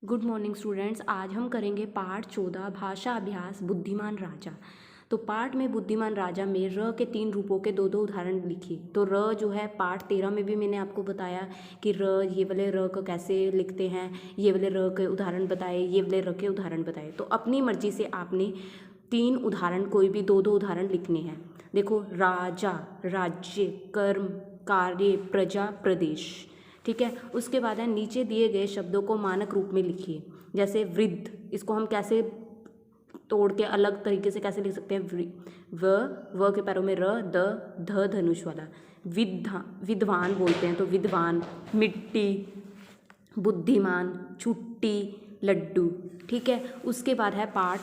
Good morning students. आज हम करेंगे पाठ 14 भाषा अभ्यास बुद्धिमान राजा। तो पाठ में बुद्धिमान राजा में र के 3 रूपों के दो उदाहरण लिखिए। तो र जो है पाठ 13 में भी मैंने आपको बताया कि ये वाले र को कैसे लिखते हैं, ये वाले र के उदाहरण बताए, ये वाले र के उदाहरण बताए। तो अपनी मर्जी से आपने 3 उदाहरण, कोई भी दो उदाहरण लिखने हैं। देखो, राजा, राज्य, कर्म, कार्य, प्रजा, प्रदेश। ठीक है। उसके बाद है नीचे दिए गए शब्दों को मानक रूप में लिखिए। जैसे वृद्ध, इसको हम कैसे तोड़ के अलग तरीके से कैसे लिख सकते हैं? व के पैरों में र, द, ध धनुष वाला। विद्वान बोलते हैं तो विद्वान। मिट्टी, बुद्धिमान, छुट्टी, लड्डू। ठीक है। उसके बाद है पाठ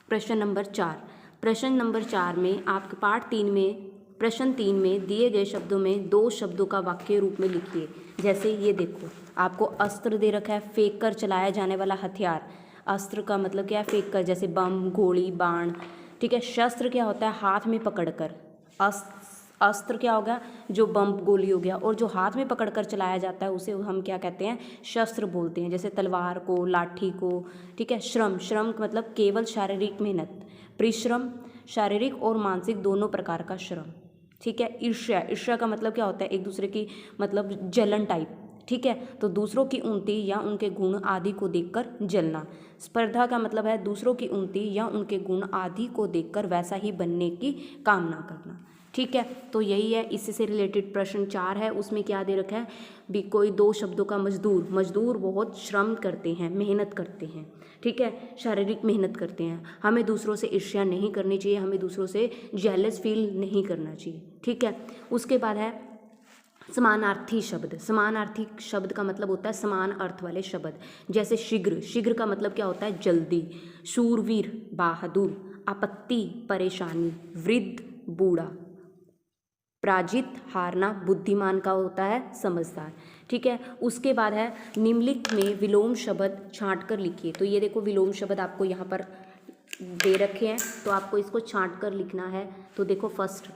प्रश्न नंबर 4। प्रश्न नंबर 4 में आपके पाठ 3 में प्रश्न 3 में दिए गए शब्दों में 2 शब्दों का वाक्य रूप में लिखिए। जैसे ये देखो, आपको अस्त्र दे रखा है, फेंक कर चलाया जाने वाला हथियार। अस्त्र का मतलब क्या है? फेंक कर, जैसे बम, गोली, बाण। ठीक है। शस्त्र क्या होता है? हाथ में पकड़कर। अस्त्र क्या होगा? जो बम, गोली हो गया। और जो हाथ में पकड़कर चलाया जाता है उसे हम क्या कहते हैं? शस्त्र बोलते हैं। जैसे तलवार को, लाठी को। ठीक है। श्रम का मतलब केवल शारीरिक मेहनत। परिश्रम शारीरिक और मानसिक दोनों प्रकार का श्रम। ठीक है। ईर्ष्या का मतलब क्या होता है? एक दूसरे की मतलब जलन टाइप। ठीक है। तो दूसरों की उन्नति या उनके गुण आदि को देखकर जलना। स्पर्धा का मतलब है दूसरों की उन्नति या उनके गुण आदि को देखकर वैसा ही बनने की कामना करना। ठीक है। तो यही है, इससे से रिलेटेड प्रश्न 4 है। उसमें क्या दे रखा है? भी कोई 2 शब्दों का मजदूर बहुत श्रम करते हैं, मेहनत करते हैं। ठीक है। शारीरिक मेहनत करते हैं। हमें दूसरों से ईर्ष्या नहीं करनी चाहिए, हमें दूसरों से जेलस फील नहीं करना चाहिए। ठीक है। उसके बाद है समानार्थी शब्द। समानार्थी शब्द का मतलब होता है समान अर्थ वाले शब्द। जैसे शीघ्र का मतलब क्या होता है? जल्दी। शूरवीर, बहादुर। आपत्ति, परेशानी। वृद्ध, बूढ़ा। पराजित, हारना। बुद्धिमान का होता है समझदार। ठीक है। उसके बाद है निम्नलिखित में विलोम शब्द छांट कर लिखिए। तो ये देखो, विलोम शब्द आपको यहाँ पर दे रखे हैं, तो आपको इसको छांट कर लिखना है। तो देखो, फर्स्ट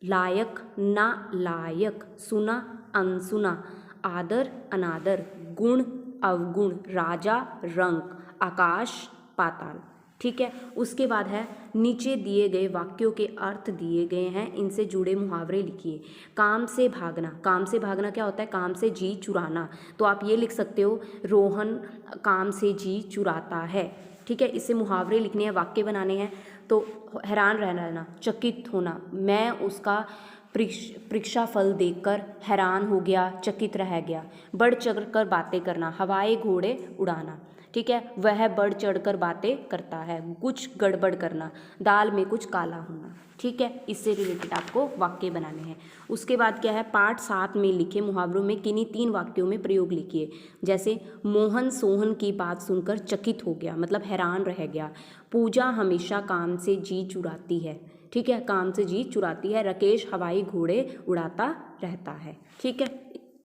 लायक, ना लायक। सुना, अनसुना। आदर, अनादर। गुण, अवगुण। राजा, रंक। आकाश, पाताल। ठीक है। उसके बाद है नीचे दिए गए वाक्यों के अर्थ दिए गए हैं, इनसे जुड़े मुहावरे लिखिए। काम से भागना। काम से भागना क्या होता है? काम से जी चुराना। तो आप ये लिख सकते हो, रोहन काम से जी चुराता है। ठीक है। इससे मुहावरे लिखने हैं, वाक्य बनाने हैं। तो हैरान रहना, चकित होना। मैं उसका परीक्षा फल देखकर हैरान हो गया, चकित रह गया। बढ़ चढ़ कर बातें करना। हवाई घोड़े उड़ाना। ठीक है। वह बढ़ चढ़ कर बातें करता है। कुछ गड़बड़ करना। दाल में कुछ काला होना। ठीक है। इससे रिलेटेड आपको वाक्य बनाने हैं। उसके बाद क्या है? पाठ 7 में लिखे मुहावरों में किन्हीं 3 वाक्यों में प्रयोग लिखिए। जैसे मोहन सोहन की बात सुनकर चकित हो गया, मतलब हैरान रह गया। पूजा हमेशा काम से जी चुराती है। ठीक है। काम से जी चुराती है। राकेश हवाई घोड़े उड़ाता रहता है। ठीक है।